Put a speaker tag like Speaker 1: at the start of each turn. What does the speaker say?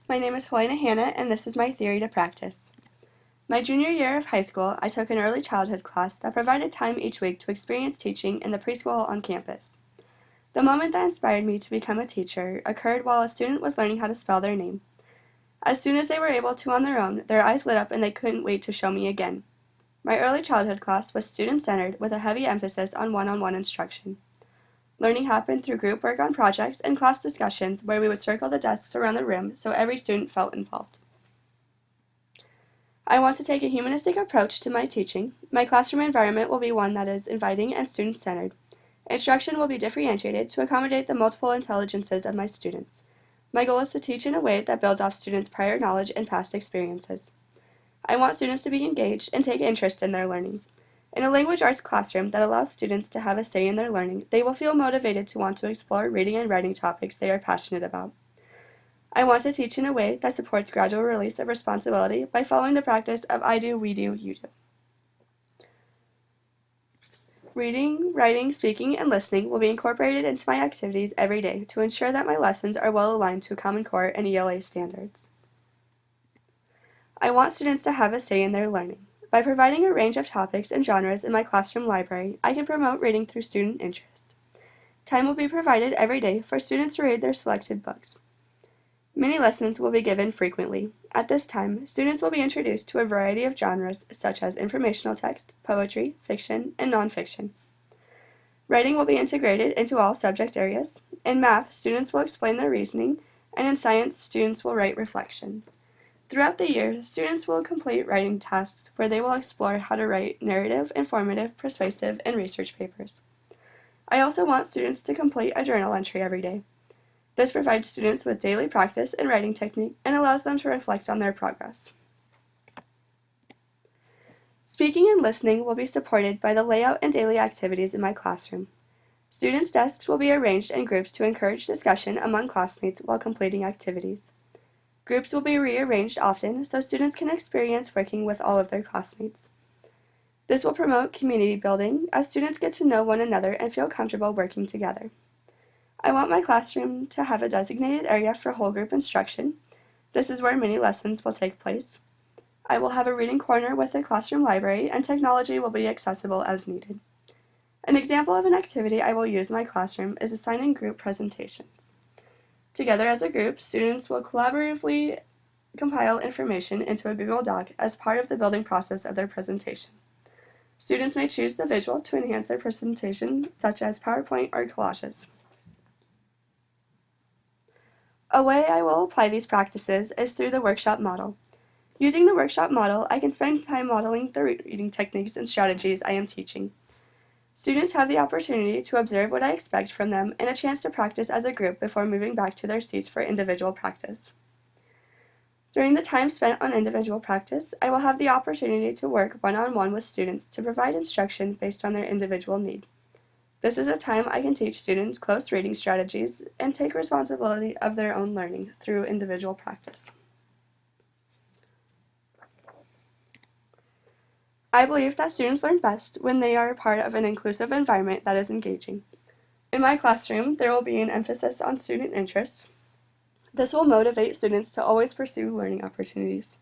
Speaker 1: My name is Helena Hanna, and this is my theory to practice. My junior year of high school, I took an early childhood class that provided time each week to experience teaching in the preschool on campus. The moment that inspired me to become a teacher occurred while a student was learning how to spell their name. As soon as they were able to on their own, their eyes lit up and they couldn't wait to show me again. My early childhood class was student-centered with a heavy emphasis on one-on-one instruction. Learning happened through group work on projects and class discussions where we would circle the desks around the room so every student felt involved. I want to take a humanistic approach to my teaching. My classroom environment will be one that is inviting and student-centered. Instruction will be differentiated to accommodate the multiple intelligences of my students. My goal is to teach in a way that builds off students' prior knowledge and past experiences. I want students to be engaged and take interest in their learning. In a language arts classroom that allows students to have a say in their learning, they will feel motivated to want to explore reading and writing topics they are passionate about. I want to teach in a way that supports gradual release of responsibility by following the practice of I do, we do, you do. Reading, writing, speaking, and listening will be incorporated into my activities every day to ensure that my lessons are well aligned to Common Core and ELA standards. I want students to have a say in their learning. By providing a range of topics and genres in my classroom library, I can promote reading through student interest. Time will be provided every day for students to read their selected books. Mini lessons will be given frequently. At this time, students will be introduced to a variety of genres such as informational text, poetry, fiction, and nonfiction. Writing will be integrated into all subject areas. In math, students will explain their reasoning, and in science, students will write reflections. Throughout the year, students will complete writing tasks where they will explore how to write narrative, informative, persuasive, and research papers. I also want students to complete a journal entry every day. This provides students with daily practice in writing technique and allows them to reflect on their progress. Speaking and listening will be supported by the layout and daily activities in my classroom. Students' desks will be arranged in groups to encourage discussion among classmates while completing activities. Groups will be rearranged often so students can experience working with all of their classmates. This will promote community building as students get to know one another and feel comfortable working together. I want my classroom to have a designated area for whole group instruction. This is where mini lessons will take place. I will have a reading corner with a classroom library, and technology will be accessible as needed. An example of an activity I will use in my classroom is assigning group presentations. Together as a group, students will collaboratively compile information into a Google Doc as part of the building process of their presentation. Students may choose the visual to enhance their presentation, such as PowerPoint or collages. A way I will apply these practices is through the workshop model. Using the workshop model, I can spend time modeling the reading techniques and strategies I am teaching. Students have the opportunity to observe what I expect from them and a chance to practice as a group before moving back to their seats for individual practice. During the time spent on individual practice, I will have the opportunity to work one-on-one with students to provide instruction based on their individual need. This is a time I can teach students close reading strategies and take responsibility of their own learning through individual practice. I believe that students learn best when they are a part of an inclusive environment that is engaging. In my classroom, there will be an emphasis on student interest. This will motivate students to always pursue learning opportunities.